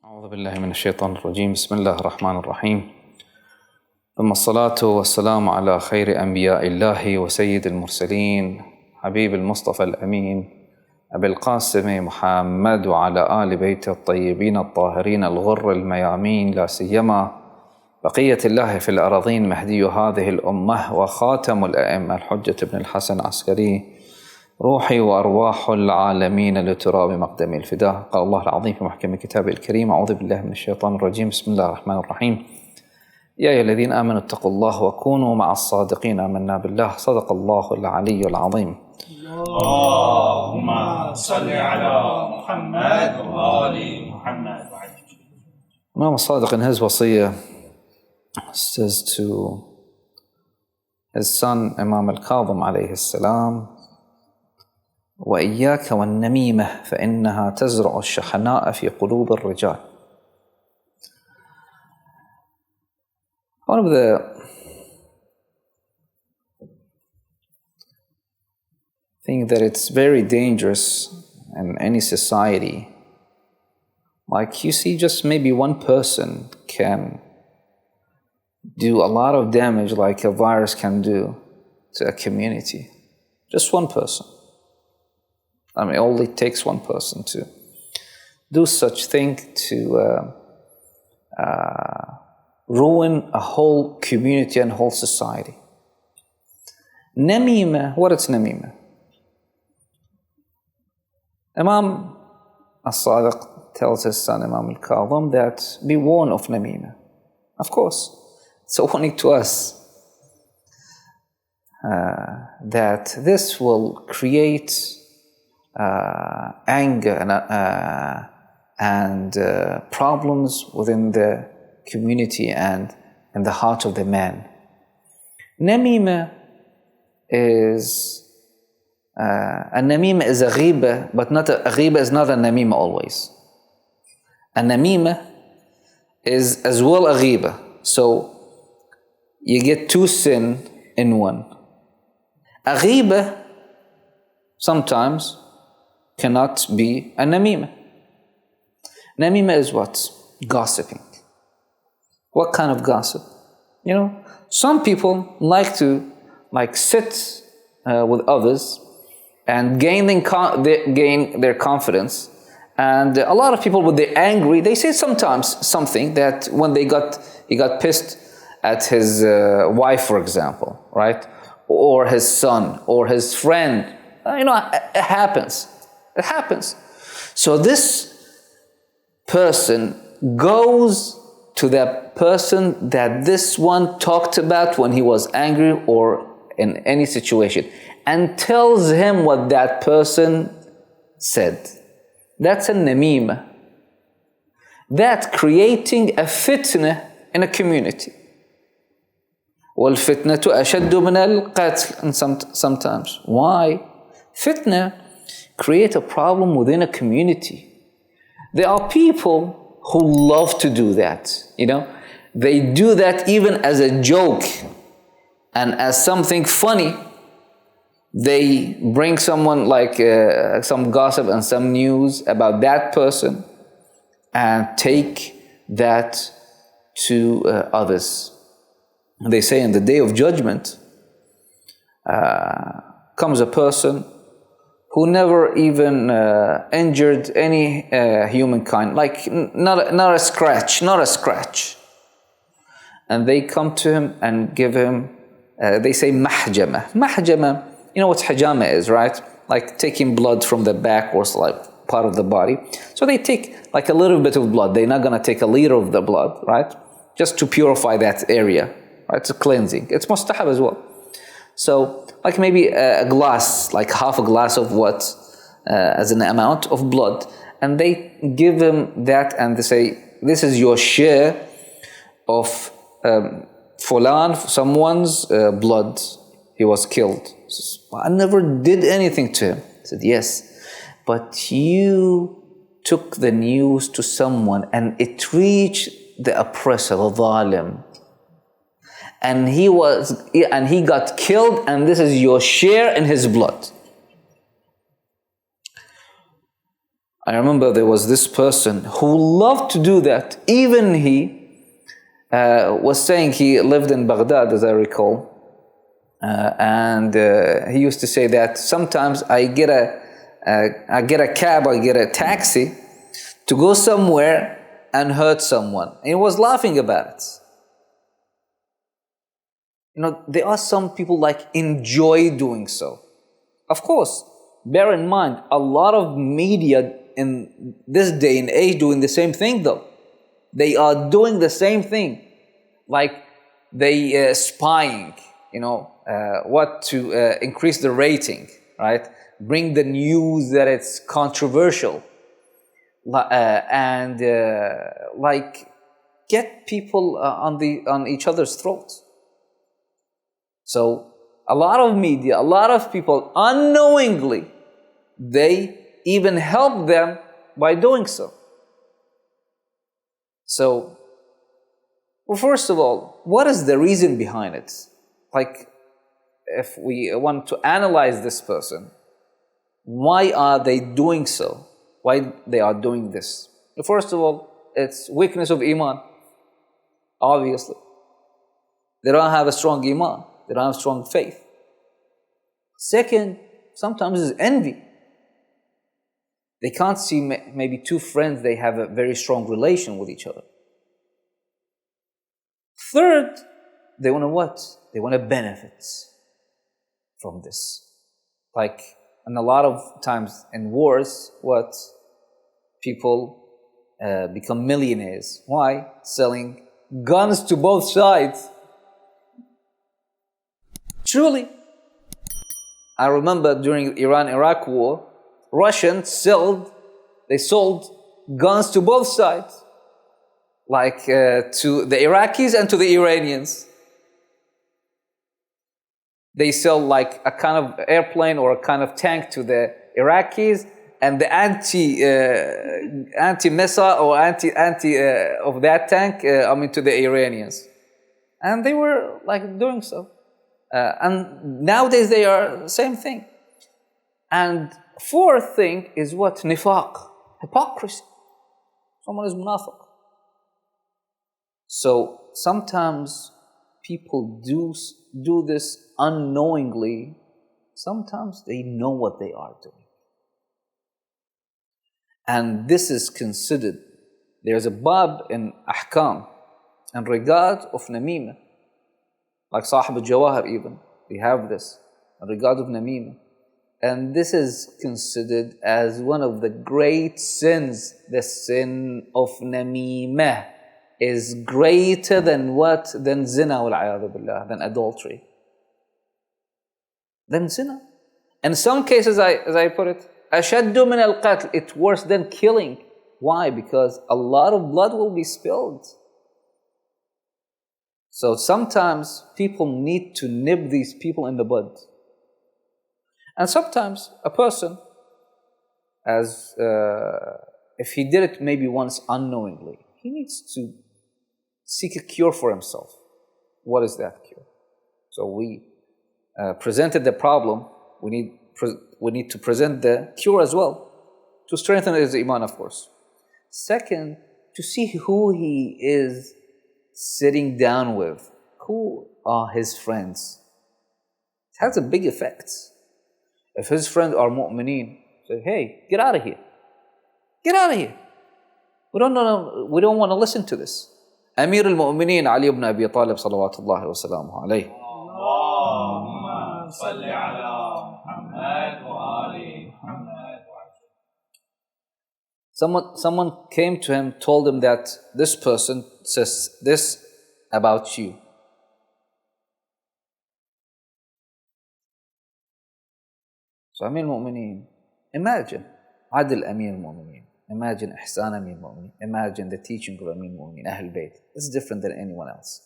أعوذ بالله من الشيطان الرجيم. بسم الله الرحمن الرحيم. ثم الصلاة والسلام على خير أنبياء الله وسيد المرسلين حبيب المصطفى الأمين أبي القاسم محمد وعلى آل بيت الطيبين الطاهرين الغر الميامين، لا سيما بقية الله في الأراضين مهدي هذه الأمة وخاتم الأئمة الحجة بن الحسن العسكري، روحي وأرواح العالمين لتراب مقدم الفداء. قال الله العظيم في محكم كتابه الكريم: أعوذ بالله من الشيطان الرجيم. بسم الله الرحمن الرحيم. يا أيها الذين آمنوا اتقوا الله وكونوا مع الصادقين. آمنا بالله. صدق الله العلي العظيم. اللهم صل على محمد وآل محمد. Imam al-Sadiq in his wasiyah says to his son Imam al-Kadhim alayhi salam: وإياك والنميمة فإنها تزرع الشحناء في قلوب الرجال. One of the things that it's very dangerous in any society, like you see, just maybe one person can do a lot of damage like a virus can do to a community. Just one person. I mean, it only takes one person to do such thing to ruin a whole community and whole society. Namima, what is namima? Imam Al-Sadiq tells his son Imam Al-Kadhim that be warned of namima. Of course, it's a warning to us that this will create anger and problems within the community and in the heart of the man. Namima is a namima is a ghiba, but not a ghiba is not a namima always. A namima is as well a ghiba, so you get two sin in one. A ghiba sometimes cannot be a namima. Namima is what? Gossiping. What kind of gossip? You know, some people like to sit with others and gain their confidence. And a lot of people, when they're angry, they say sometimes something that when he got pissed at his wife, for example, right? Or his son, or his friend. You know, it happens. It happens. So this person goes to that person that this one talked about when he was angry or in any situation and tells him what that person said. That's a namima. That's creating a fitna in a community. وَالْفِتْنَةُ أَشَدُّ مِنَ الْقَتْلِ. And sometimes. Why? Fitna create a problem within a community. There are people who love to do that, you know. They do that even as a joke and as something funny. They bring someone like some gossip and some news about that person and take that to others. They say in the day of judgment comes a person who never even injured any humankind, like not a scratch. And they come to him and give him, they say mahjama. Mahjama, you know what hijama is, right? Like taking blood from the back or like part of the body. So they take like a little bit of blood. They're not going to take a liter of the blood, right? Just to purify that area, right? It's a cleansing. It's mustahab as well. So like maybe a glass, like half a glass of what, as an amount of blood. And they give him that and they say, this is your share of fulan, someone's blood. He was killed. Says, I never did anything to him. I said, yes, but you took the news to someone and it reached the oppressor, the zalim. And he got killed, and this is your share in his blood. I remember there was this person who loved to do that. Even he was saying he lived in Baghdad, as I recall. And he used to say that sometimes I get a cab, I get a taxi to go somewhere and hurt someone. And he was laughing about it. You know, there are some people like enjoy doing so. Of course, bear in mind, a lot of media in this day and age doing the same thing though. They are doing the same thing. Like they spying, you know, what to increase the rating, right? Bring the news that it's controversial. And like get people on each other's throats. So a lot of media, a lot of people unknowingly, they even help them by doing so. So, well, first of all, what is the reason behind it? Like, if we want to analyze this person, why are they doing so? Why they are doing this? First of all, it's weakness of iman, obviously. They don't have a strong iman. They don't have strong faith. Second, sometimes it's envy. They can't see maybe two friends, they have a very strong relation with each other. Third, they want to what? They want to benefit from this. Like, and a lot of times in wars, what? People become millionaires. Why? Selling guns to both sides. Truly. I remember during the Iran-Iraq war, Russians sold guns to both sides. Like to the Iraqis and to the Iranians. They sell like a kind of airplane or a kind of tank to the Iraqis, and the anti-missile or anti of that tank, to the Iranians. And they were like doing so. And nowadays they are the same thing. And fourth thing is what? Nifaq, hypocrisy. Someone is munafiq. So sometimes people do this unknowingly. Sometimes they know what they are doing. And this is considered, there's a bab in ahkam in regard of namima. Like Sahib al-Jawahir even, we have this in regard of namima. And this is considered as one of the great sins. The sin of namima is greater than what? Than zina wal-'iyadhu billah, than adultery. Than zina. In some cases, as I put it, ashaddu min al-qatl, it's worse than killing. Why? Because a lot of blood will be spilled. So sometimes people need to nip these people in the bud. And sometimes a person, as if he did it maybe once unknowingly, he needs to seek a cure for himself. What is that cure? So we presented the problem. We need to present the cure as well, to strengthen his iman, of course. Second, to see who he is sitting down with. Who are his friends? It has a big effect. If his friends are mu'mineen, say, hey, get out of here. Get out of here. We don't want to listen to this. Amir al-Mu'mineen Ali ibn Abi Talib salawatullahi wa salamuhu alayhi. Allahumma salli ala Muhammad wa ali Muhammad. Someone came to him, told him that this person says this about you. So Amir al-Mu'mineen, imagine Adil Amir al-Mu'mineen, imagine Ihsan Amir al-Mu'mineen, imagine the teaching of Amir al-Mu'mineen, Ahlulbayt. It's different than anyone else.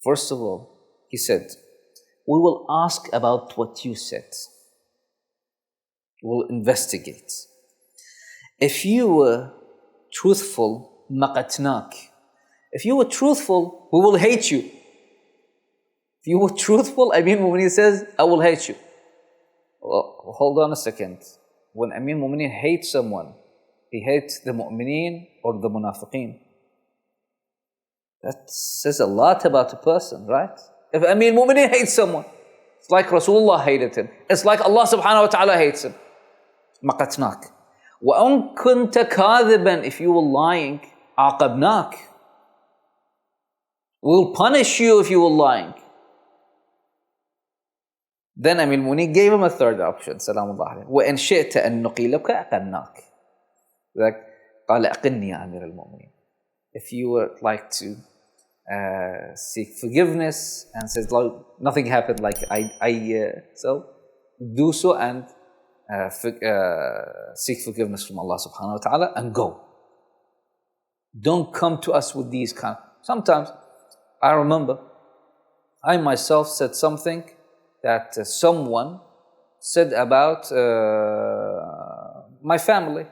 First of all, he said, we will ask about what you said. We'll investigate. If you were truthful, maqatnak. If you were truthful, we will hate you. If you were truthful, Amir al-Mu'mineen says, I will hate you. Well, hold on a second. when Amir Mu'mineen hates someone, he hates the Mu'mineen or the Munafiqeen. That says a lot about a person, right? If Amir Mu'mineen hates someone, it's like Rasulullah hated him. It's like Allah subhanahu wa ta'ala hates him. مَقَتْنَاكَ وَأَنْ كُنْتَ كَاذِبًا. If you were lying, عَاقَبْنَاكَ. We'll punish you if you were lying. Then Amir Mu'mineen gave him a third option. Salamullah alayhi. وَإِنْ شِئْتَ أَن نُقِيلَكَ أَقَلْنَاكَ. Like, قَالَ أَقِلْنِي يَا أَمِيرَ الْمُؤْمِنِينَ. If you would like to seek forgiveness and says, nothing happened, like so do so and seek forgiveness from Allah subhanahu wa ta'ala and go. Don't come to us with these kind. Sometimes I remember I myself said something that someone said about my family,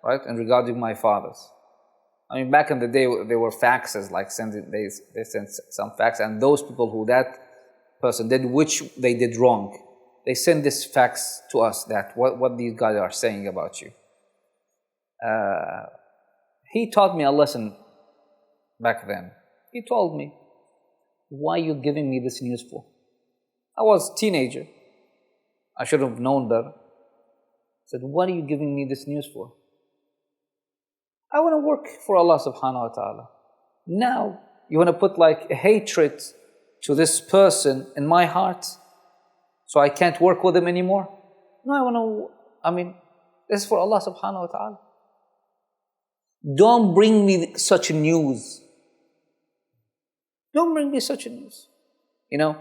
right, and regarding my fathers. I mean, back in the day, there were faxes, like they sent some fax, and those people who that person did, which they did wrong, they send this fax to us that what these guys are saying about you. He taught me a lesson back then. He told me, why are you giving me this news for? I was a teenager. I should have known better. I said, what are you giving me this news for? I want to work for Allah subhanahu wa ta'ala. Now, you want to put like a hatred to this person in my heart, so I can't work with him anymore? No, this is for Allah subhanahu wa ta'ala. Don't bring me such news. Don't bring me such news. You know,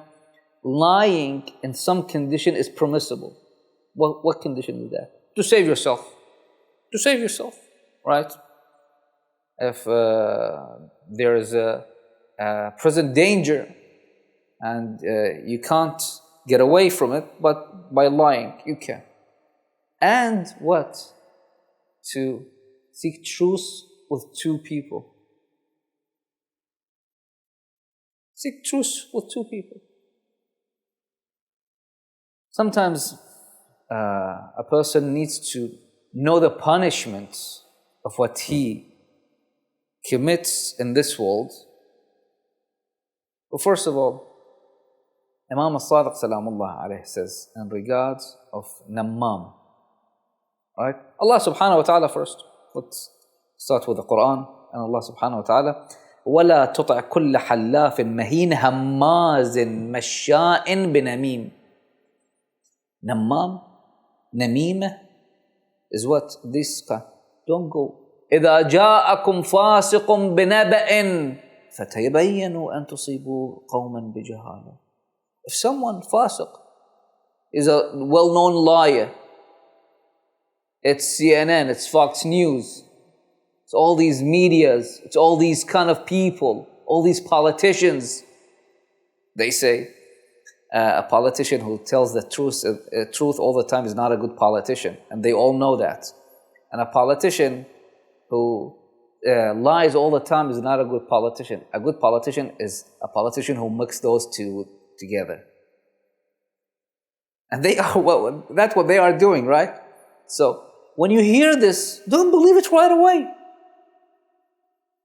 lying in some condition is permissible. What condition is that? To save yourself. To save yourself, right? If there is a present danger and you can't get away from it, but by lying you can. And what? To seek truce with two people. Seek truce with two people. Sometimes a person needs to know the punishment of what he commits in this world. But first of all, Imam Al-Sadiq Salamullah alayhi says in regards of Nammam, right? Allah subhanahu wa ta'ala first. Let's start with the Quran and Allah subhanahu wa ta'ala. وَلَا تُطَعْ كُلَّ حَلَّافٍ مَهِينٍ هَمَّازٍ مَشَّاءٍ بِنَمِيمٍ. Nammam, Namima is what? This guy. Don't go. إِذَا جَاءَكُمْ فَاسِقٌ بِنَبَأٍ فَتَيَبَيَّنُوا أَن تُصِيبُوا قَوْمًا بِجَهَالَةٍ. If someone fasiq is a well-known liar, it's CNN, it's Fox News, it's all these medias, it's all these kind of people, all these politicians. They say a politician who tells the truth all the time is not a good politician, and they all know that. And a politician who lies all the time is not a good politician. A good politician is a politician who mixes those two together. And they are, well, that's what they are doing, right? So when you hear this, don't believe it right away.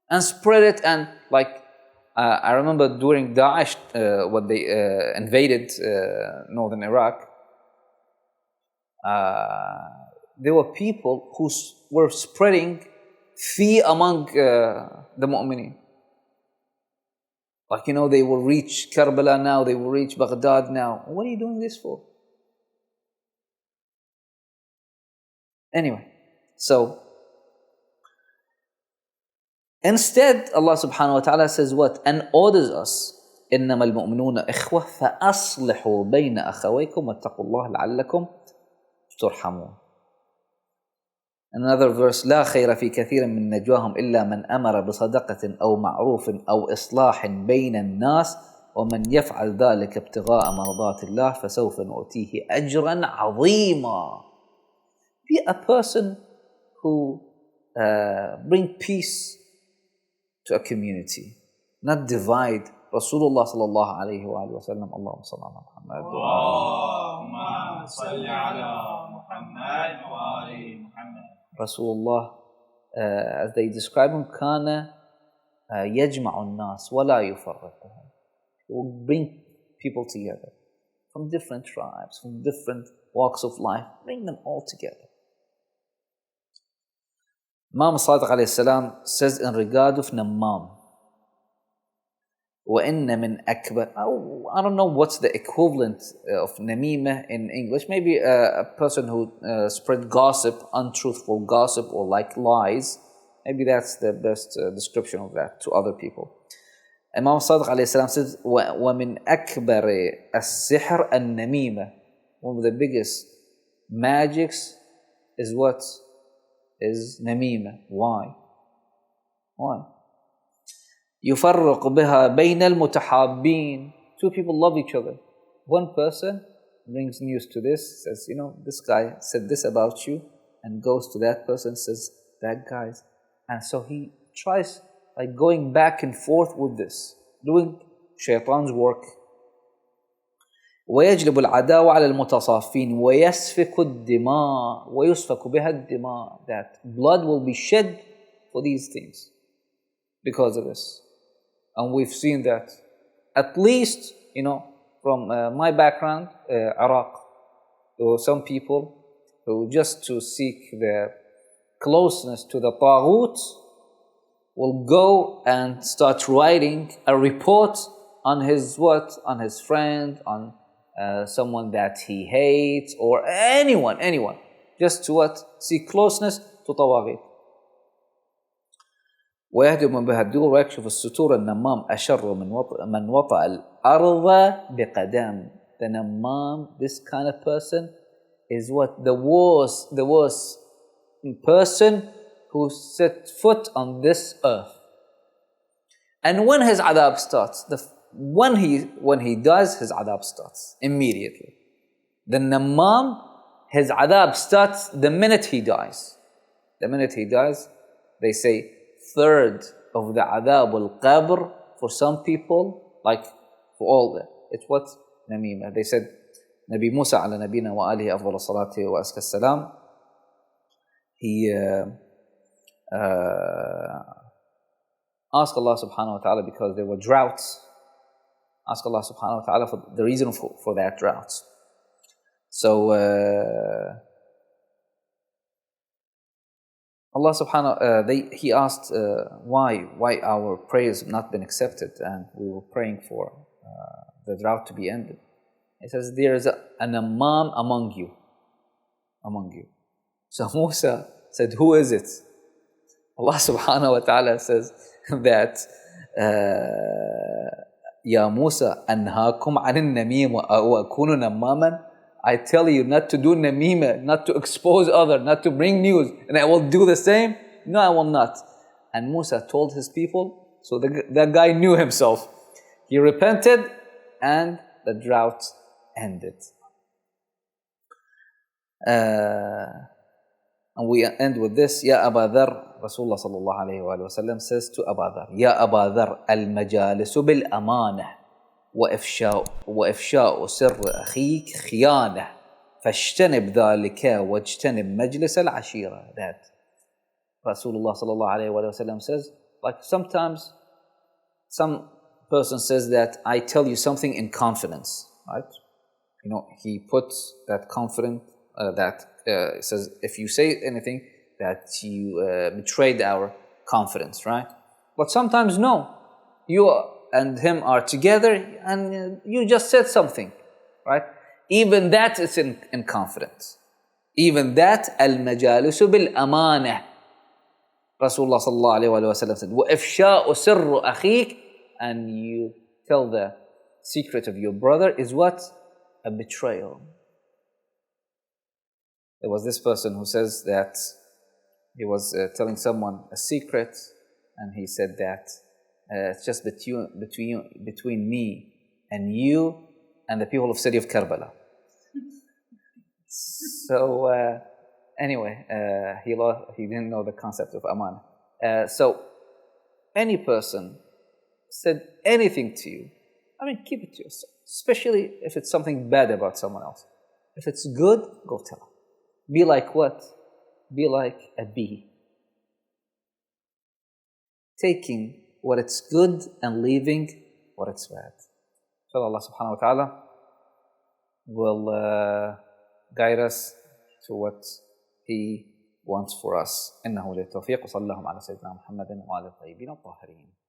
And spread it. And like, I remember during Daesh, when they invaded northern Iraq, there were people who were spreading fear among the mu'mineen. Like, you know, they will reach Karbala now, they will reach Baghdad now. What are you doing this for? Anyway, so instead, Allah subhanahu wa ta'ala says what? And orders us, إِنَّمَا الْمُؤْمِنُونَ إِخْوَةً فَأَصْلِحُوا بَيْنَ أَخَوَيْكُمْ وَاتَّقُوا اللَّهَ لَعَلَّكُمْ تُرْحَمُونَ. Another verse, لا خير في كثير من نجواهم إلا من أمر بصدقة أو معروف أو إصلاح بين الناس ومن يفعل ذلك ابتغاء مرضات الله فسوف نؤتيه أجرا عظيما. Be a person who bring peace to a community, not divide. Rasulullah sallallahu alayhi wa sallam, Allahumma salli ala Muhammad. صل على محمد وآل محمد. Rasulullah, as they describe him, كان يجمع الناس ولا يفرقهم. He will bring people together from different tribes, from different walks of life, bring them all together. Imam Sadiq alayhi salam says in regard of Nammam, وَإِنَّ مِنْ أَكْبَرِ, I don't know what's the equivalent of Namimah in English. Maybe a person who spread gossip, untruthful gossip, or like lies. Maybe that's the best description of that to other people. Imam Sadiq alayhi salam says, وَمِنْ أَكْبَرِ السِّحْرِ النَّمِيمَةِ. One of the biggest magics is what? Is Namimah. Why? Why? يفرق بها بين المتحابين. Two people love each other. One person brings news to this, says, you know, this guy said this about you, and goes to that person, says, that guy's. And so he tries like going back and forth with this, doing shaitan's work. ويجلب العداوة على المتصافين ويسفك الدماء ويسفك بها الدماء. That blood will be shed for these things because of this. And we've seen that, at least, you know, from my background, Iraq, there were some people who, just to seek their closeness to the Taghut, will go and start writing a report on his what? On his friend, on someone that he hates, or anyone, just to what? Seek closeness to Tawaghit. ويهدم بها الدور ويكشف الستور. النمام أشر من وطأ الأرض بقدم. The Nammam, this kind of person, is what? The worst person who set foot on this earth. And when his adab starts, when he dies, his adab starts immediately. The Nammam, his adab starts the minute he dies. The minute he dies, they say, third of the adab al-qabr for some people, like for all that. It's what? Namimah. They said, Nabi Musa ala nabina wa alihi afdal salati wa aska salam, he asked Allah subhanahu wa ta'ala, because there were droughts, asked Allah subhanahu wa ta'ala for the reason for that droughts. So Allah subhanahu he asked why our prayers have not been accepted, and we were praying for the drought to be ended. He says, there is an Nammam among you. So Musa said, who is it? Allah subhanahu wa ta'ala says that Ya Musa, anhaakum anin namim wa akunu nammaman. I tell you not to do namima, not to expose others, not to bring news, and I will do the same? No, I will not. And Musa told his people, so that guy knew himself. He repented, and the drought ended. And we end with this. Ya Aba Dhar, Rasulullah sallallahu alayhi wa sallam says to Aba Dhar, Ya Aba Dhar, al-majalisu bil-amanah وإفشاء سر أخيك خيانة فاجتنب ذلك واجتنب مجلس العشيرة. That Rasulullah sallallahu alayhi wa sallam says, like sometimes some person says that I tell you something in confidence, right? You know, he puts that confidence, says if you say anything that you betrayed our confidence, right? But sometimes no, you and him are together and you just said something, right? Even that is in confidence. Even that, al-majalisu bil-amanah. Rasulullah sallallahu alayhi wa sallam said, وَإِفْشَاءُ سِرُّ أَخِيكَ, and you tell the secret of your brother is what? A betrayal. There was this person who says that he was telling someone a secret, and he said that it's just between me and you and the people of city of Karbala. So anyway, he didn't know the concept of aman. So any person said anything to you, I mean, keep it to yourself, especially if it's something bad about someone else. If it's good, go tell. Be like what? Be like a bee. Taking what it's good and leaving what it's bad. So Allah subhanahu wa ta'ala will guide us to what He wants for us. إنه للتوفيق وصلى الله على سيدنا محمد وعلى الطيبين الطاهرين.